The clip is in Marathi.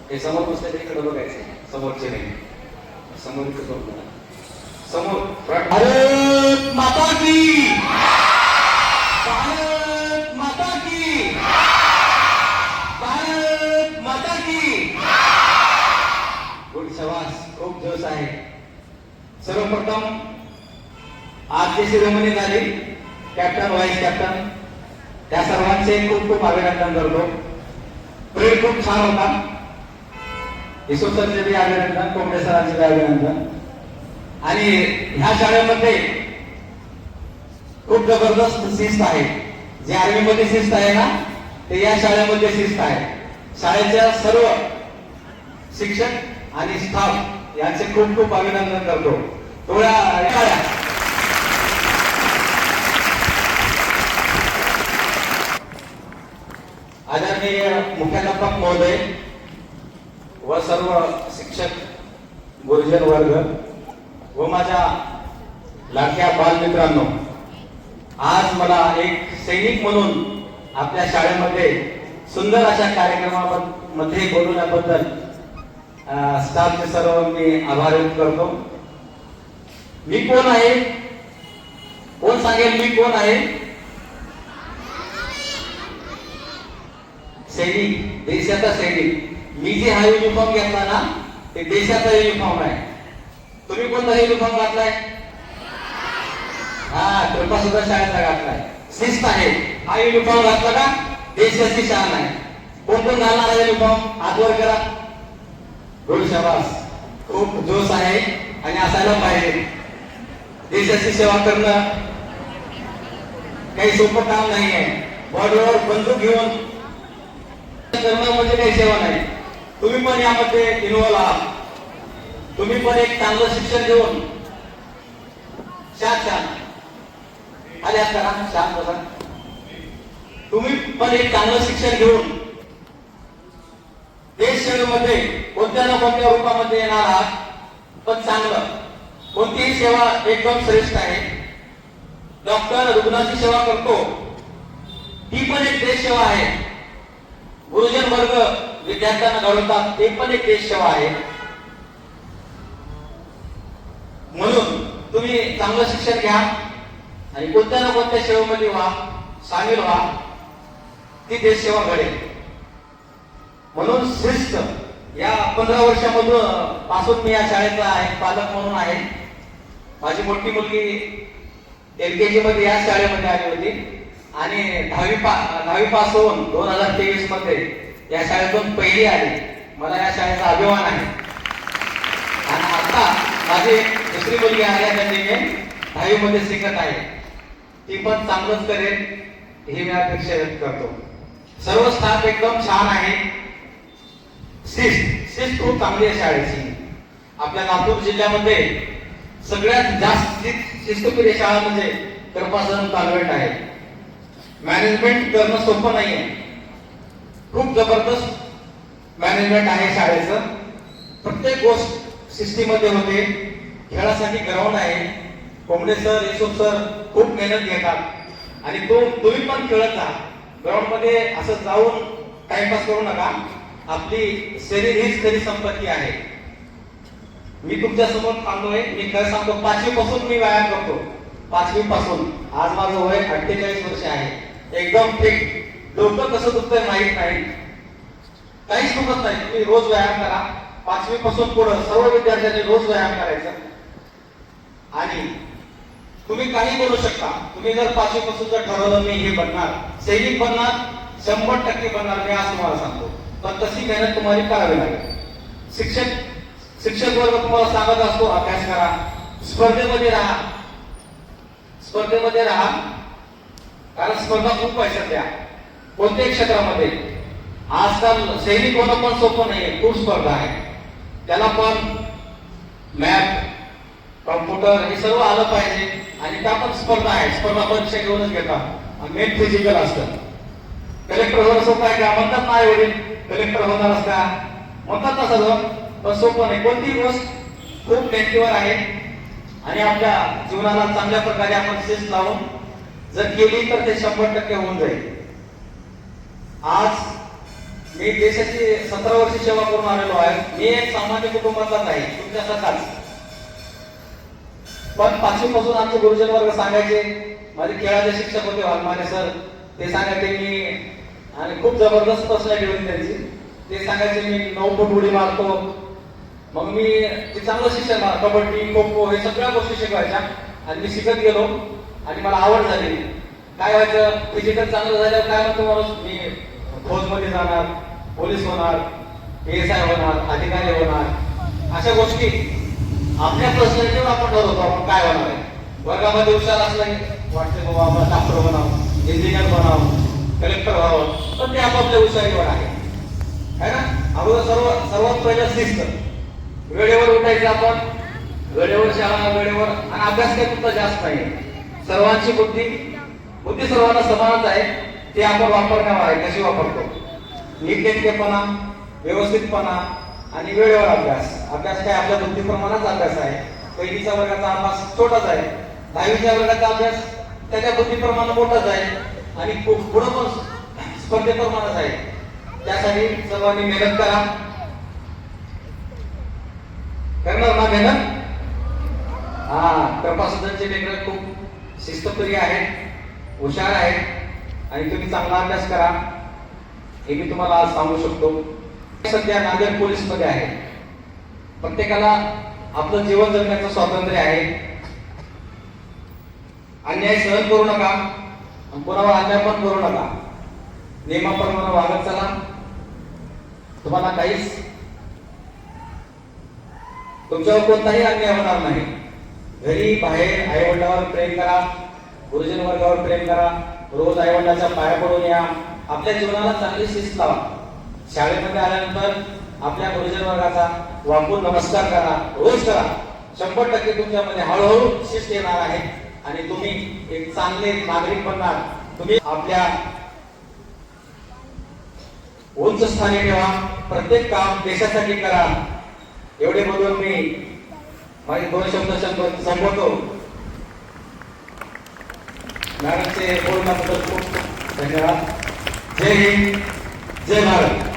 हे समोर बसले इकडे बघायचं, समोरचे नाही, समोर इकडे बघ, समोर भारत माता की, भारत माता की, भारत माता की. गुड शवास, खूप जोश आहे. सर्वप्रथम आज जी सेरेमनी झाली, कॅप्टन व्हाईस कॅप्टन त्या सर्वांचे खूप खूप अभिनंदन करतो. परेड खूप छान होता. ईश्वरचे बी अभिनंदन, कोंबडे सरांचे बी अभिनंदन. आणि ह्या शाळेमध्ये खूप जबरदस्त शिस्त आहे. जे आर्मीमध्ये शिस्त आहे ना, ते या शाळेमध्ये शिस्त आहे. शाळेच्या सर्व शिक्षक आणि स्टाफ यांचे खूप खूप अभिनंदन करतो. थोड्या आदरणीय मुख्याध्यापक महोदय व सर्व शिक्षक, गुरुजन वर्ग व माझ्या लाडक्या बालमित्रांनो, आज मला एक सैनिक म्हणून आपल्या शाळेमध्ये सुंदर अशा कार्यक्रमामध्ये बोलवण्याबद्दल स्टाफचे सर्व मी आभार व्यक्त करतो. मी कोण आहे? कोण सांगेल मी कोण आहे? सैनिक, देशाचा सैनिक. मी जे हा युनिफॉर्म घेतला ना, ते देशाचा युनिफॉर्म आहे. तुम्ही कोणता युनिफॉर्म घातलाय? हा, कृपा सुद्धा शाळेचा घातलाय. शिस्त आहे. हा युनिफॉर्म घातला का देशाची शान आहे. कोण कोण घालणार आहे युनिफॉर्म? हात वर करा. गुड शाबास, खूप जोश आहे आणि असायला पाहिजे. देशाची सेवा करणं काही सोपं काम नाही आहे. बॉर्डरवर बंदूक घेऊन करणं म्हणजे काही सेवा नाही. तुम्ही पण यामध्ये इन्व्हॉल्व आहात. तुम्ही पण एक चांगलं शिक्षण घेऊन छान आले करा, छान बसा. तुम्ही पण एक चांगलं शिक्षण घेऊन देश सेवेमध्ये कोणत्या ना कोणत्या रूपामध्ये येणार आहात. पण चांगलं, कोणतीही सेवा एकदम श्रेष्ठ आहे. डॉक्टर रुग्णाची सेवा करतो, ती पण एक देश सेवा आहे. गुरुजन वर्ग विद्यार्थ्यांना घडवतात, ते पण एक देश सेवा आहे. म्हणून तुम्ही चांगलं शिक्षण घ्या आणि कोणत्या ना कोणत्या सेवेमध्ये सामील व्हा. ती देश सेवा घडेल. म्हणून शिस्त या 15 वर्षामधून पासून मी या शाळेचा आहे, पालक म्हणून आहे. माझी मोठी मुलगी LKG मध्ये या शाळेमध्ये आली होती आणि 10वी पास होऊन 2023 मध्ये या शाळेतून पहिली आली. मला या शाळेचा अभिमान आहे. आणि आता माझी दुसरी मुलगी आहे, त्यांनी 10वी मध्ये शिकत आहे. ती पण चांगलंच करेल ही मी अपेक्षा व्यक्त करतो. सर्व स्टाफ एकदम छान आहे. शिस्त खूप चांगली आहे शाळेची. आपल्या लातूर जिल्ह्यामध्ये सगळ्यात जास्त शिस्तप्रिय शाळा म्हणजे कृपासदन कॉन्व्हेंट आहे. मॅनेजमेंट करणं सोपं नाहीये. खूप जबरदस्त मॅनेजमेंट आहे शाळेचं. प्रत्येक गोष्ट सिस्टीममध्ये होते. खेळासाठी ग्राउंड आहे. कोंबडे सर, यशोद सर खूप मेहनत घेतात आणि तुम्ही पण खेळत जा. ग्राउंड मध्ये असं जाऊन टाइमपास करू नका. आपली शरीर हीच खरी संपत्ती आहे. मी तुमच्या समोर थांबलोय. मी खरं सांगतो, 5वी पासून मी व्यायाम करतो. 5वी पासून आज माझं वय 48 वर्ष आहे. एकदम फिट. डोकं कसं दुखतंय माहित नाही, काहीच दुखत नाही. तुम्ही रोज व्यायाम करा. 5वी पासून पुढे सर्व विद्यार्थ्यांनी रोज व्यायाम करायचा. आणि तुम्ही काही बोलू शकता. तुम्ही जर 5वी पासून जर ठरवलं मी हे बनणार, सैनिक बनणार, 100% बनणार, मी आज तुम्हाला सांगतो. पण तशी मेहनत तुम्हाला करावी लागेल. शिक्षक वर्ग तुम्हाला सांगत असतो अभ्यास करा, स्पर्धेमध्ये राहा. स्पर्धेमध्ये राहा, कारण स्पर्धा खूप आहे सध्या कोणत्याही क्षेत्रामध्ये. आजकाल सैनिक होणं पण सोपं नाहीये. खूप स्पर्धा आहे. त्याला पण मॅथ, कॉम्प्युटर हे सर्व आलं पाहिजे. आणि त्या पण स्पर्धा आहे. स्पर्धा परीक्षा घेऊनच घेतात. मेन फिजिकल असतं. कलेक्टर होणं सोपं आहे का? म्हणतात ना एवढे कलेक्टर होणार का म्हणतात ना सर्व, पण सोपं नाही. कोणतीही गोष्ट खूप मेहनतीवर आहे. आणि आपल्या जीवनाला चांगल्या प्रकारे आपण शिस्त लावून जर केली तर ते 100% होऊन जाईल. आज मी देशाची 17 वर्ष सेवा करून आलेलो आहे. मी एक सामान्य कुटुंबाचा नाही, तुमच्यासारखाच. पण 5वी पासून आमचे गुरुजन वर्ग सांगायचे, माझे खेळाचे शिक्षक होते वाघमारे सर, ते सांगायचे मी, आणि खूप जबरदस्त पर्सनॅलिटी होती त्यांची, ते सांगायचे मी 9 फूट उडी मारतो. मग मी ते चांगलं शिक्षण, कबड्डी खो खो हे सगळ्या गोष्टी शिकवायच्या, आणि मी शिकत गेलो आणि मला आवड झाली. काय व्हायचं, फिजिकल चांगलं झाल्यावर काय म्हणतो माणूस, मी फौजमध्ये जाणार, पोलीस होणार, PSI होणार, अधिकारी होणार. अशा गोष्टी आपल्या पर्सनॅलिटीवर आपण ठरवतो आपण काय होणार आहे. वर्गामध्ये हुशार असलं वाटते बाबा आपण डॉक्टर बनावं, इंजिनियर बनावं, कलेक्टर व्हावं, पण ते आपापल्या हुशारीवर आहे ना. अगोदर सर्वात पहिलं शिस्त, वेळेवर उठायचं आपण, वेळेवर शाळा, वेळेवर, आणि अभ्यास काही तुमचा जास्त नाही. सर्वांची बुद्धी सर्वांना समानच आहे, ते आपण वापरण्यावर आहे, कशी वापरतो. नीटनेटकेपणा, व्यवस्थितपणा आणि वेळेवर अभ्यास काय आपल्या बुद्धीप्रमाणाच अभ्यास आहे. पहिलीच्या वर्गाचा अभ्यास छोटाच आहे, 10वीच्या वर्गाचा अभ्यास त्याच्या बुद्धीप्रमाणे मोठाच आहे, आणि पुढं पण स्पर्धेप्रमाणेच आहे. त्यासाठी सर्वांनी मेहनत करा. करणार ना मेहनत? कृपासुद्धांचे लेकरं खूप शिस्तप्रिय आहेत, हुशार आहेत, आणि तुम्ही चांगला अभ्यास करा हे मी तुम्हाला आज सांगू शकतो. सध्या नांदेड पोलीस मध्ये आहे. प्रत्येकाला आपलं जीवन जगण्याचं स्वातंत्र्य आहे. अन्याय सहन करू नका, कोणावर अन्याय पण करू नका. नियमाप्रमाणे वागत चला, तुम्हाला काहीच, तुमच्यावर कोणताही अन्याय होणार नाही. घरी बाहेर आई वडिलांवर प्रेम करा, गुरुजन वर्गावर प्रेम करा, रोज आई वडिलांच्या पाया पडून या. आपल्या जीवनाला चांगली शिस्त लावा. शाळेमध्ये आल्यानंतर आपल्या गुरुजन वर्गाचा वाकून नमस्कार करा, रोज करा. 100% तुमच्यामध्ये हळूहळू शिस्त येणार आहे आणि तुम्ही एक चांगले नागरिक बनणार. तुम्ही आपल्या उंच स्थानी ठेवा, प्रत्येक काम देशासाठी करा. एवढे बोलून मी माझे 2 शब्द संपवतो. मॅडमचे बोलण्याबद्दल खूप धन्यवाद. जय हिंद, जय भारत.